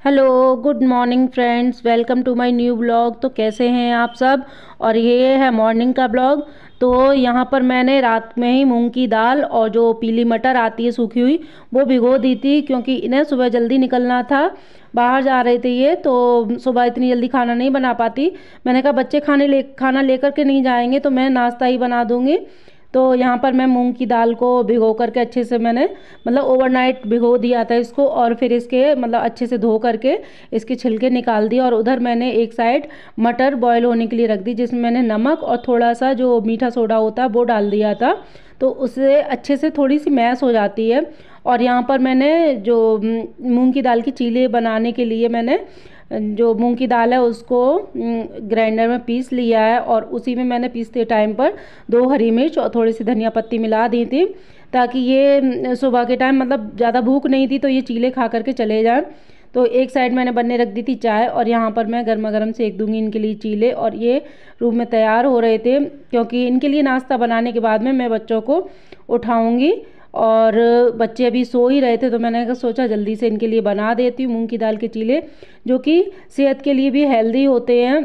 Hello, good morning friends, welcome to my new blog. तो कैसे हैं आप सब। और ये है मॉर्निंग का ब्लॉग। तो यहाँ पर मैंने रात में ही मूंग की दाल और जो पीली मटर आती है सूखी हुई वो भिगो दी थी, क्योंकि इन्हें सुबह जल्दी निकलना था। बाहर जा रहे थे ये, तो सुबह इतनी जल्दी खाना नहीं बना पाती। मैंने कहा बच्चे खाना लेकर के नहीं जाएंगे तो मैं नाश्ता ही बना दूँगी। तो यहाँ पर मैं मूंग की दाल को भिगो करके अच्छे से मैंने ओवरनाइट भिगो दिया था इसको, और फिर इसके अच्छे से धो करके इसके छिलके निकाल दिए। और उधर मैंने एक साइड मटर बॉईल होने के लिए रख दी, जिसमें मैंने नमक और थोड़ा सा जो मीठा सोडा होता है वो डाल दिया था, तो उससे अच्छे से थोड़ी सी मैश हो जाती है। और यहाँ पर मैंने जो मूंग की दाल की चीले बनाने के लिए मैंने जो मूंग की दाल है उसको ग्राइंडर में पीस लिया है, और उसी में मैंने पीसते टाइम पर 2 हरी मिर्च और थोड़ी सी धनिया पत्ती मिला दी थी, ताकि ये सुबह के टाइम ज़्यादा भूख नहीं थी तो ये चीले खा करके चले जाएं। तो एक साइड मैंने बनने रख दी थी चाय, और यहाँ पर मैं गर्मा गर्म सेक दूंगी इनके लिए चीले। और ये रूम में तैयार हो रहे थे, क्योंकि इनके लिए नाश्ता बनाने के बाद में मैं बच्चों को उठाऊंगी, और बच्चे अभी सो ही रहे थे तो मैंने सोचा जल्दी से इनके लिए बना देती हूँ मूंग की दाल के चीले, जो कि सेहत के लिए भी हेल्दी होते हैं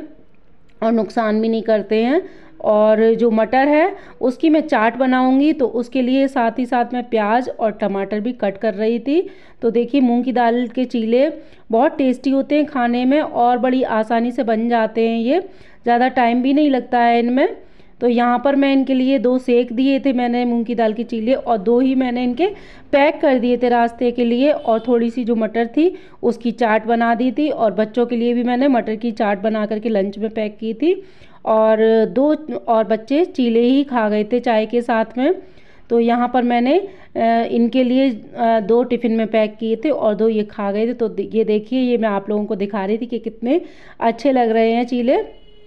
और नुकसान भी नहीं करते हैं। और जो मटर है उसकी मैं चाट बनाऊंगी, तो उसके लिए साथ ही साथ मैं प्याज और टमाटर भी कट कर रही थी। तो देखिए मूंग की दाल के चीले बहुत टेस्टी होते हैं खाने में, और बड़ी आसानी से बन जाते हैं, ये ज़्यादा टाइम भी नहीं लगता है इनमें। तो यहाँ पर मैं इनके लिए 2 सेक दिए थे मैंने मूंग की दाल के चीले, और 2 ही मैंने इनके पैक कर दिए थे रास्ते के लिए। और थोड़ी सी जो मटर थी उसकी चाट बना दी थी, और बच्चों के लिए भी मैंने मटर की चाट बना करके लंच में पैक की थी। और 2 और बच्चे चीले ही खा गए थे चाय के साथ में। तो यहाँ पर मैंने इनके लिए 2 टिफ़िन में पैक किए थे और 2 ये खा गए थे। तो ये देखिए, ये मैं आप लोगों को दिखा रही थी कि कितने अच्छे लग रहे हैं चीले।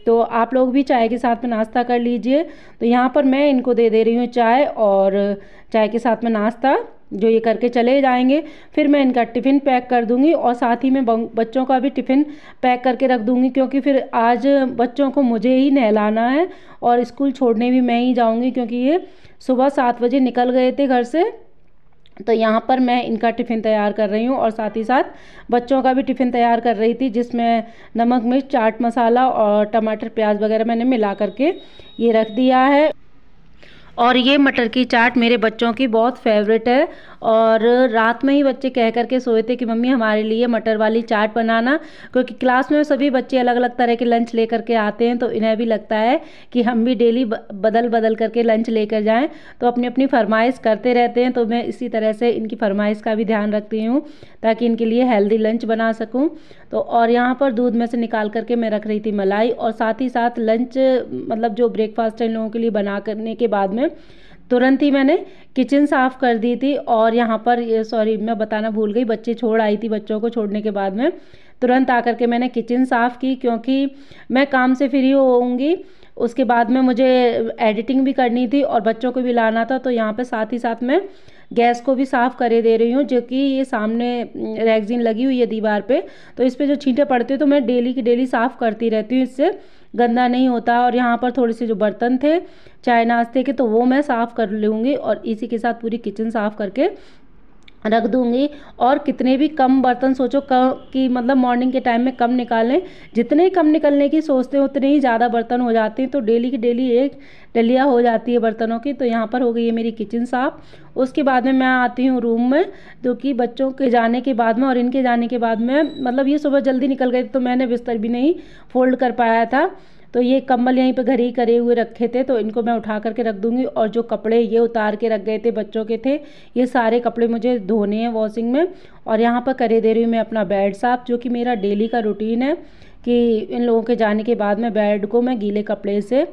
तो आप लोग भी चाय के साथ में नाश्ता कर लीजिए। तो यहाँ पर मैं इनको दे रही हूँ चाय, और चाय के साथ में नाश्ता जो ये करके चले जाएंगे। फिर मैं इनका टिफ़िन पैक कर दूँगी, और साथ ही में बच्चों का भी टिफ़िन पैक करके रख दूँगी, क्योंकि फिर आज बच्चों को मुझे ही नहलाना है और स्कूल छोड़ने भी मैं ही जाऊँगी, क्योंकि ये सुबह 7 बजे निकल गए थे घर से। तो यहाँ पर मैं इनका टिफ़िन तैयार कर रही हूँ, और साथ ही साथ बच्चों का भी टिफ़िन तैयार कर रही थी, जिसमें नमक मिर्च चाट मसाला और टमाटर प्याज वगैरह मैंने मिला करके ये रख दिया है। और ये मटर की चाट मेरे बच्चों की बहुत फेवरेट है, और रात में ही बच्चे कह करके सोए थे कि मम्मी हमारे लिए मटर वाली चाट बनाना, क्योंकि क्लास में सभी बच्चे अलग अलग तरह के लंच लेकर के आते हैं, तो इन्हें भी लगता है कि हम भी डेली बदल बदल करके लंच लेकर जाएं। तो अपनी अपनी फरमाइश करते रहते हैं, तो मैं इसी तरह से इनकी फरमाइश का भी ध्यान रखती हूँ, ताकि इनके लिए हेल्दी लंच बना सकूँ। तो और यहाँ पर दूध में से निकाल करके मैं रख रही थी मलाई, और साथ ही साथ लंच जो ब्रेकफास्ट है इन लोगों के लिए बना करने के बाद में तुरंत ही मैंने किचन साफ़ कर दी थी। और यहाँ पर सॉरी, मैं बताना भूल गई, बच्चे छोड़ आई थी, बच्चों को छोड़ने के बाद में तुरंत आकर के मैंने किचन साफ़ की, क्योंकि मैं काम से फ्री होऊंगी उसके बाद में मुझे एडिटिंग भी करनी थी और बच्चों को भी लाना था। तो यहाँ पे साथ ही साथ मैं गैस को भी साफ़ करे दे रही हूँ, जो कि ये सामने रैगजीन लगी हुई है दीवार पे, तो इस पे जो छींटे पड़ते हैं तो मैं डेली की डेली साफ़ करती रहती हूँ, इससे गंदा नहीं होता। और यहाँ पर थोड़े से जो बर्तन थे चाय नाश्ते के, तो वो मैं साफ़ कर लूँगी, और इसी के साथ पूरी किचन साफ़ करके रख दूँगी। और कितने भी कम बर्तन सोचो कि मॉर्निंग के टाइम में कम निकालें, जितने कम निकलने की सोचते हैं उतने ही ज़्यादा बर्तन हो जाते हैं, तो डेली की डेली एक डलिया हो जाती है बर्तनों की। तो यहाँ पर हो गई है मेरी किचन साफ़। उसके बाद में मैं आती हूँ रूम में, जो कि बच्चों के जाने के बाद में और इनके जाने के बाद में ये सुबह जल्दी निकल गए तो मैंने बिस्तर भी नहीं फोल्ड कर पाया था। तो ये कंबल यहीं पे घर ही करे हुए रखे थे, तो इनको मैं उठा करके रख दूँगी। और जो कपड़े ये उतार के रख गए थे बच्चों के थे, ये सारे कपड़े मुझे धोने हैं वॉशिंग में। और यहाँ पर करे दे रही हूँ मैं अपना बेड साफ़, जो कि मेरा डेली का रूटीन है, कि इन लोगों के जाने के बाद में बेड को मैं गीले कपड़े से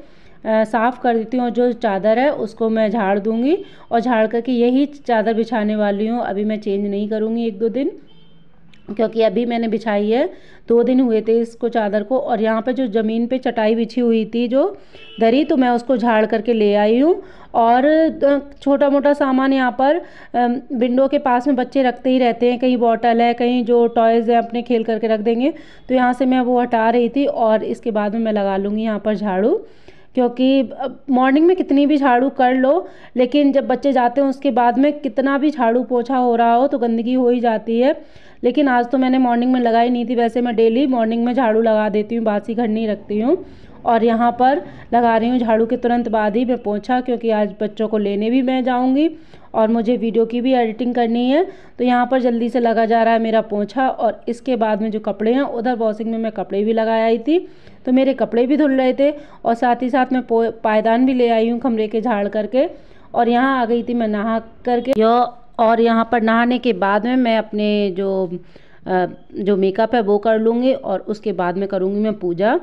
साफ़ कर देती हूँ, और जो चादर है उसको मैं झाड़ दूँगी, और झाड़ करके यही चादर बिछाने वाली हूँ। अभी मैं चेंज नहीं करूँगी 1-2 दिन, क्योंकि अभी मैंने बिछाई है, 2 दिन हुए थे इसको चादर को। और यहाँ पे जो ज़मीन पे चटाई बिछी हुई थी जो दरी, तो मैं उसको झाड़ करके ले आई हूँ। और छोटा मोटा सामान यहाँ पर विंडो के पास में बच्चे रखते ही रहते हैं, कहीं बॉटल है, कहीं जो टॉयज़ है अपने खेल करके रख देंगे, तो यहाँ से मैं वो हटा रही थी। और इसके बाद में मैं लगा लूँगी यहाँ पर झाड़ू, क्योंकि मॉर्निंग में कितनी भी झाड़ू कर लो, लेकिन जब बच्चे जाते हैं उसके बाद में कितना भी झाड़ू पोछा हो रहा हो तो गंदगी हो ही जाती है। लेकिन आज तो मैंने मॉर्निंग में लगाई नहीं थी। वैसे मैं डेली मॉर्निंग में झाड़ू लगा देती हूँ, बासी घर नहीं रखती हूँ। और यहाँ पर लगा रही हूँ झाड़ू के तुरंत बाद ही मैं पोंछा, क्योंकि आज बच्चों को लेने भी मैं जाऊँगी और मुझे वीडियो की भी एडिटिंग करनी है। तो यहाँ पर जल्दी से लगा जा रहा है मेरा पोंछा। और इसके बाद में जो कपड़े हैं, उधर वॉशिंग में मैं कपड़े भी लगा आई थी, तो मेरे कपड़े भी धुल रहे थे। और साथ ही साथ मैं पायदान भी ले आई हूँ कमरे के झाड़ करके। और यहाँ आ गई थी मैं नहा करके। और यहाँ पर नहाने के बाद में मैं अपने जो मेकअप है वो कर लूँगी और उसके बाद में करूँगी मैं पूजा,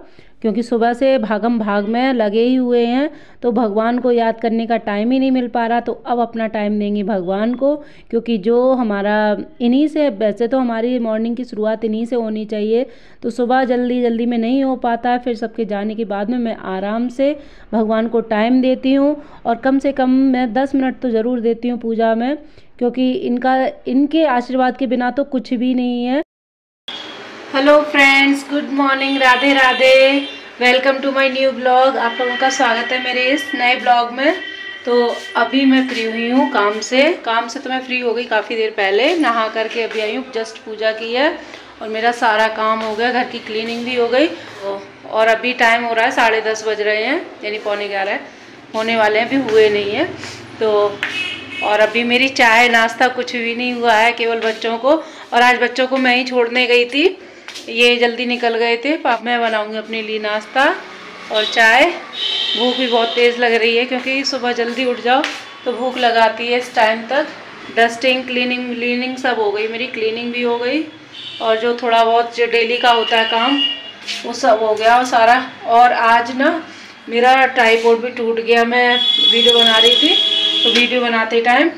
क्योंकि सुबह से भागम भाग में लगे ही हुए हैं, तो भगवान को याद करने का टाइम ही नहीं मिल पा रहा। तो अब अपना टाइम देंगे भगवान को, क्योंकि जो हमारा इन्हीं से, वैसे तो हमारी मॉर्निंग की शुरुआत इन्हीं से होनी चाहिए। तो सुबह जल्दी जल्दी में नहीं हो पाता है, फिर सबके जाने के बाद में मैं आराम से भगवान को टाइम देती हूँ। और कम से कम मैं 10 मिनट तो ज़रूर देती हूँ पूजा में, क्योंकि इनके आशीर्वाद के बिना तो कुछ भी नहीं है। Hello friends, good morning, Radhe Radhe, welcome to my new blog. आप लोगों का स्वागत है मेरे इस नए ब्लॉग में। तो अभी मैं फ्री हुई हूँ काम से तो मैं फ्री हो गई काफ़ी देर पहले, नहा करके अभी आई हूँ, जस्ट पूजा की है और मेरा सारा काम हो गया, घर की क्लीनिंग भी हो गई। और अभी टाइम हो रहा है 10:30 बज रहे हैं, यानी 11:45 होने वाले हैं, अभी हुए नहीं हैं। तो और अभी मेरी चाय नाश्ता कुछ भी नहीं हुआ है, केवल बच्चों को। और आज बच्चों को मैं ही छोड़ने गई थी, ये जल्दी निकल गए थे। मैं बनाऊंगी अपने लिए नाश्ता और चाय। भूख भी बहुत तेज़ लग रही है, क्योंकि सुबह जल्दी उठ जाओ तो भूख लगाती है इस टाइम तक। डस्टिंग, क्लीनिंग सब हो गई, मेरी क्लीनिंग भी हो गई और जो थोड़ा बहुत जो डेली का होता है काम वो सब हो गया और सारा। और आज ना मेरा ट्राइपॉड भी टूट गया, मैं वीडियो बना रही थी तो वीडियो बनाते टाइम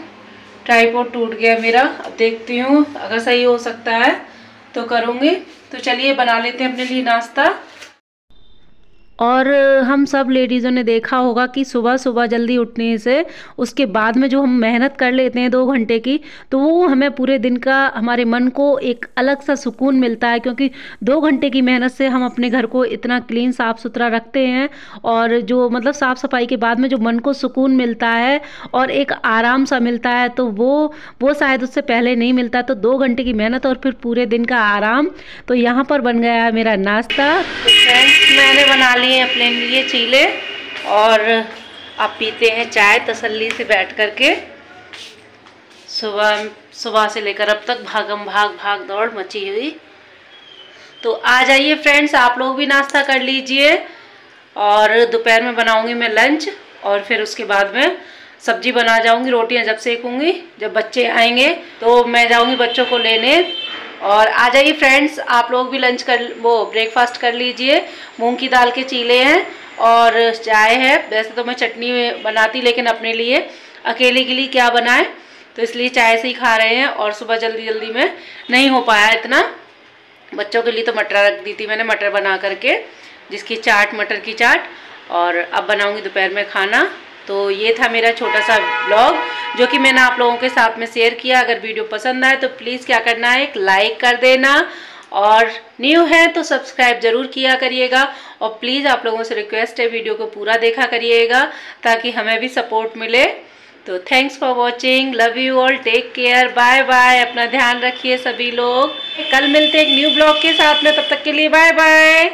ट्राइपॉड टूट गया मेरा। अब देखती हूँ अगर सही हो सकता है तो करूँगी। तो चलिए बना लेते हैं अपने लिए नाश्ता। और हम सब लेडीज़ों ने देखा होगा कि सुबह सुबह जल्दी उठने से उसके बाद में जो हम मेहनत कर लेते हैं 2 घंटे की, तो वो हमें पूरे दिन का, हमारे मन को एक अलग सा सुकून मिलता है। क्योंकि 2 घंटे की मेहनत से हम अपने घर को इतना क्लीन साफ़ सुथरा रखते हैं, और जो मतलब साफ़ सफाई के बाद में जो मन को सुकून मिलता है और एक आराम सा मिलता है, तो वो शायद उससे पहले नहीं मिलता। तो 2 घंटे की मेहनत और फिर पूरे दिन का आराम। तो यहाँ पर बन गया है मेरा नाश्ता। तो फ्रेंड्स, मैंने बना ली अपने लिए चीले और अब पीते हैं चाय तसल्ली से बैठ करके। सुबह से लेकर अब तक भाग दौड़ मची हुई। तो आ जाइए फ्रेंड्स, आप लोग भी नाश्ता कर लीजिए। और दोपहर में बनाऊंगी मैं लंच, और फिर उसके बाद में सब्जी बना जाऊंगी, रोटियां जब सेकूंगी, जब बच्चे आएंगे तो मैं जाऊंगी बच्चों को लेने। और आ जाइए फ्रेंड्स, आप लोग भी लंच ब्रेकफास्ट कर लीजिए। मूंग की दाल के चीले हैं और चाय है। वैसे तो मैं चटनी बनाती, लेकिन अपने लिए अकेले के लिए क्या बनाए, तो इसलिए चाय से ही खा रहे हैं। और सुबह जल्दी में नहीं हो पाया इतना। बच्चों के लिए तो मटर रख दी थी मैंने, मटर बना करके, जिसकी चाट, मटर की चाट। और अब बनाऊंगी दोपहर में खाना। तो ये था मेरा छोटा सा ब्लॉग जो कि मैंने आप लोगों के साथ में शेयर किया। अगर वीडियो पसंद आए तो प्लीज़ क्या करना है, एक लाइक कर देना, और न्यू है तो सब्सक्राइब जरूर किया करिएगा। और प्लीज़ आप लोगों से रिक्वेस्ट है, वीडियो को पूरा देखा करिएगा ताकि हमें भी सपोर्ट मिले। तो thanks for watching, love you all, take care, bye bye, अपना ध्यान रखिए सभी लोग। कल मिलते हैं एक न्यू ब्लॉग के साथ में, तब तक के लिए बाय बाय।